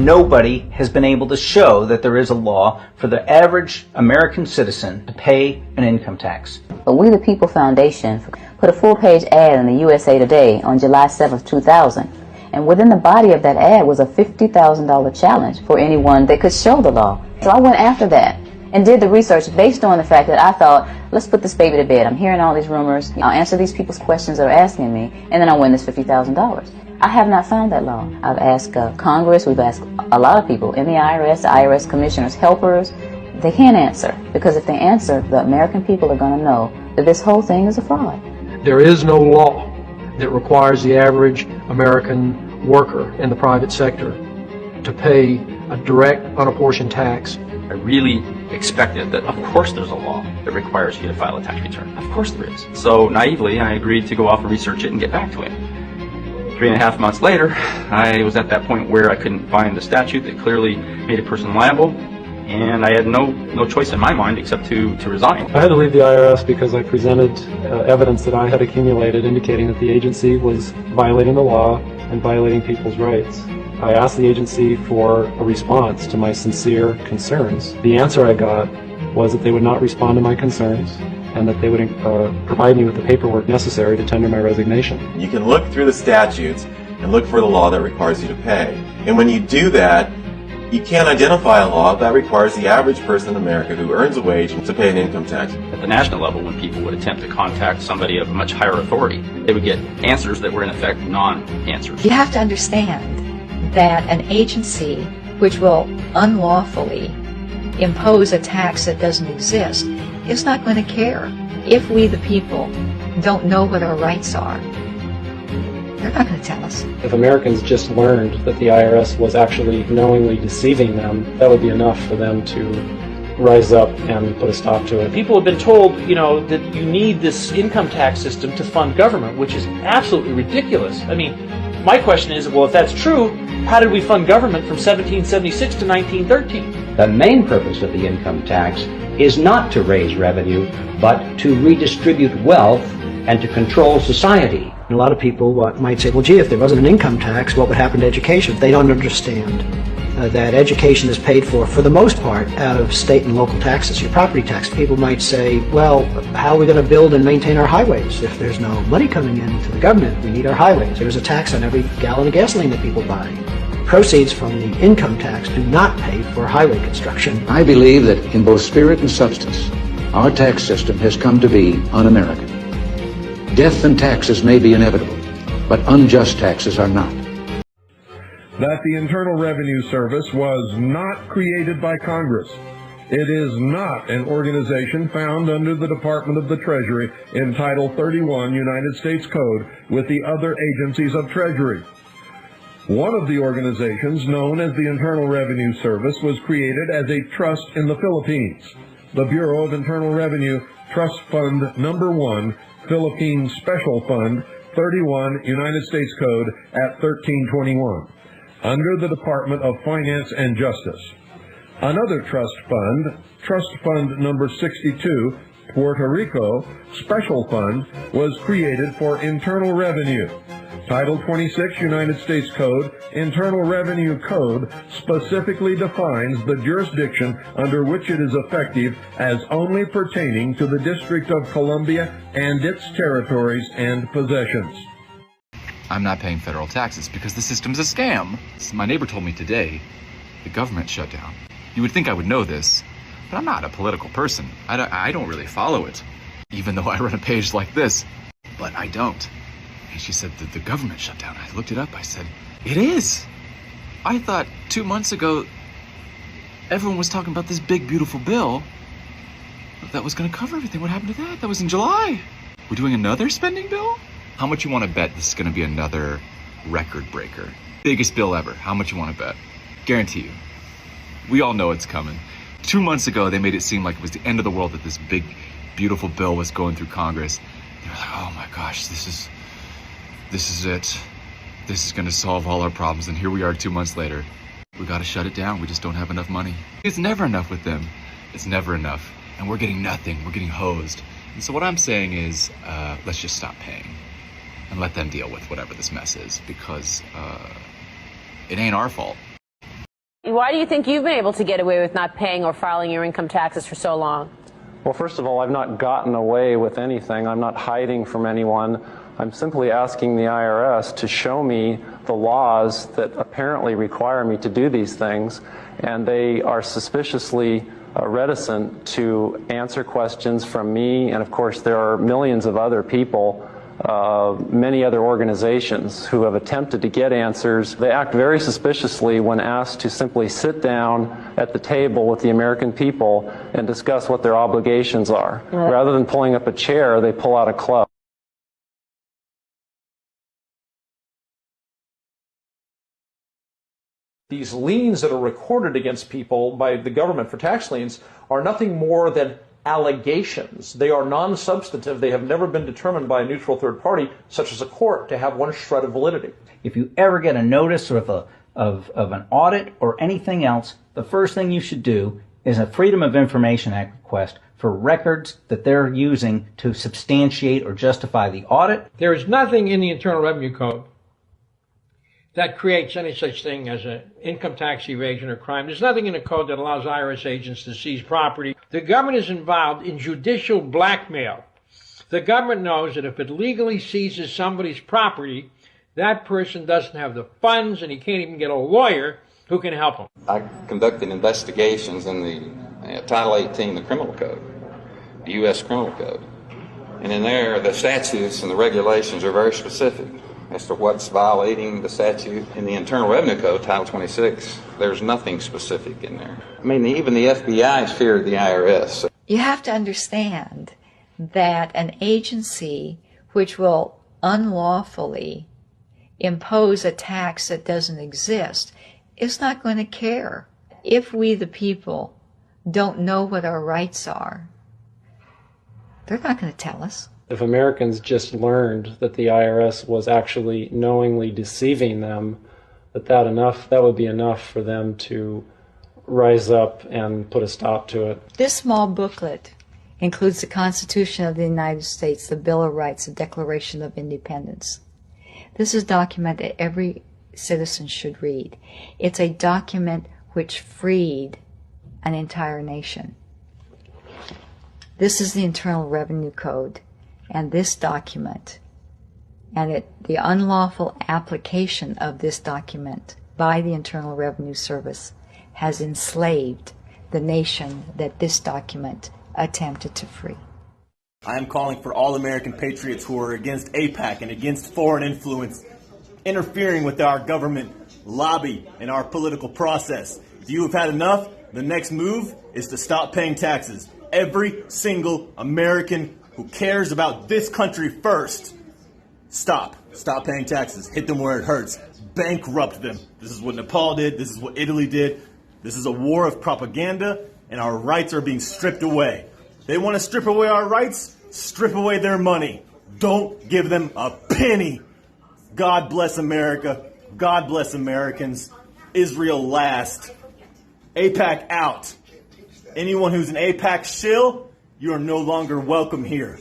Nobody has been able to show that there is a law for the average American citizen to pay an income tax. But We the People Foundation put a full-page ad in the USA Today on July 7th, 2000. And within the body of that ad was a $50,000 challenge for anyone that could show the law. So I went after that and did the research based on the fact that I thought, let's put this baby to bed. I'm hearing all these rumors. I'll answer these people's questions that are asking me, and then I'll win this $50,000. I have not found that law. I've asked Congress, we've asked a lot of people in the IRS commissioners, helpers. They can't answer, because if they answer, the American people are going to know that this whole thing is a fraud. There is no law that requires the average American worker in the private sector to pay a direct, unapportioned tax. I really expected that, of course there's a law that requires you to file a tax return. Of course there is. So naively, I agreed to go off and research it and get back to him. 3.5 months later, I was at that point where I couldn't find the statute that clearly made a person liable, and I had no choice in my mind except to resign. I had to leave the IRS because I presented evidence that I had accumulated indicating that the agency was violating the law and violating people's rights. I asked the agency for a response to my sincere concerns. The answer I got was that they would not respond to my concerns and that they would provide me with the paperwork necessary to tender my resignation. You can look through the statutes and look for the law that requires you to pay. And when you do that, you can't identify a law that requires the average person in America who earns a wage to pay an income tax. At the national level, when people would attempt to contact somebody of much higher authority, they would get answers that were in effect non-answers. You have to understand that an agency which will unlawfully impose a tax that doesn't exist is not going to care. If we the people don't know what our rights are, they're not going to tell us. If Americans just learned that the IRS was actually knowingly deceiving them, that would be enough for them to rise up and put a stop to it. People have been told, that you need this income tax system to fund government, which is absolutely ridiculous. I mean, my question is, well, if that's true, how did we fund government from 1776 to 1913? The main purpose of the income tax is not to raise revenue, but to redistribute wealth and to control society. A lot of people might say, well, gee, if there wasn't an income tax, what would happen to education? They don't understand that education is paid for the most part, out of state and local taxes, your property tax. People might say, well, how are we going to build and maintain our highways if there's no money coming in to the government? We need our highways. There's a tax on every gallon of gasoline that people buy. Proceeds from the income tax do not pay for highway construction. I believe that in both spirit and substance, our tax system has come to be un-American. Death and taxes may be inevitable, but unjust taxes are not. That the Internal Revenue Service was not created by Congress. It is not an organization found under the Department of the Treasury in Title 31 United States Code with the other agencies of Treasury. One of the organizations, known as the Internal Revenue Service, was created as a trust in the Philippines. The Bureau of Internal Revenue, Trust Fund Number 1, Philippine Special Fund, 31 United States Code at 1321, under the Department of Finance and Justice. Another trust fund, Trust Fund Number 62, Puerto Rico Special Fund, was created for internal revenue. Title 26 United States Code, Internal Revenue Code, specifically defines the jurisdiction under which it is effective as only pertaining to the District of Columbia and its territories and possessions. I'm not paying federal taxes because the system's a scam. My neighbor told me today the government shut down. You would think I would know this, but I'm not a political person. I don't really follow it, even though I run a page like this, but I don't. And she said that the government shut down. I looked it up. I said, it is. I thought 2 months ago, everyone was talking about this big, beautiful bill that was going to cover everything. What happened to that? That was in July. We're doing another spending bill? How much you want to bet this is going to be another record breaker? Biggest bill ever. How much you want to bet? Guarantee you. We all know it's coming. 2 months ago, they made it seem like it was the end of the world that this big, beautiful bill was going through Congress. They were like, oh my gosh, this is it. This is going to solve all our problems. And here we are 2 months later. We got to shut it down. We just don't have enough money. It's never enough with them. It's never enough. And we're getting nothing. We're getting hosed. And so what I'm saying is, let's just stop paying and let them deal with whatever this mess is, because it ain't our fault. Why do you think you've been able to get away with not paying or filing your income taxes for so long? Well, first of all, I've not gotten away with anything. I'm not hiding from anyone. I'm simply asking the IRS to show me the laws that apparently require me to do these things, and they are suspiciously reticent to answer questions from me, and of course there are millions of other people, many other organizations who have attempted to get answers. They act very suspiciously when asked to simply sit down at the table with the American people and discuss what their obligations are. Rather than pulling up a chair, they pull out a club. These liens that are recorded against people by the government for tax liens are nothing more than allegations. They are non-substantive. They have never been determined by a neutral third party, such as a court, to have one shred of validity. If you ever get a notice of an audit or anything else, the first thing you should do is a Freedom of Information Act request for records that they're using to substantiate or justify the audit. There is nothing in the Internal Revenue Code that creates any such thing as an income tax evasion or crime. There's nothing in the code that allows IRS agents to seize property. The government is involved in judicial blackmail. The government knows that if it legally seizes somebody's property, that person doesn't have the funds and he can't even get a lawyer who can help him. I conducted investigations in the Title 18, the Criminal Code, the U.S. Criminal Code. And in there, the statutes and the regulations are very specific as to what's violating the statute. In the Internal Revenue Code, Title 26, there's nothing specific in there. I mean, even the FBI is feared the IRS. You have to understand that an agency which will unlawfully impose a tax that doesn't exist is not going to care. If we, the people, don't know what our rights are, they're not going to tell us. If Americans just learned that the IRS was actually knowingly deceiving them, that would be enough for them to rise up and put a stop to it. This small booklet includes the Constitution of the United States, the Bill of Rights, the Declaration of Independence. This is a document that every citizen should read. It's a document which freed an entire nation. This is the Internal Revenue Code. And this document, and the unlawful application of this document by the Internal Revenue Service has enslaved the nation that this document attempted to free. I am calling for all American patriots who are against AIPAC and against foreign influence interfering with our government lobby and our political process. If you have had enough, the next move is to stop paying taxes. Every single American who cares about this country first, stop paying taxes. Hit them where it hurts. Bankrupt them. This is what Nepal did. This is what Italy did. This is a war of propaganda, and our rights are being stripped away. They want to strip away our rights? Strip away their money. Don't give them a penny. God bless America. God bless Americans. Israel last. AIPAC out. Anyone who's an AIPAC shill, you are no longer welcome here.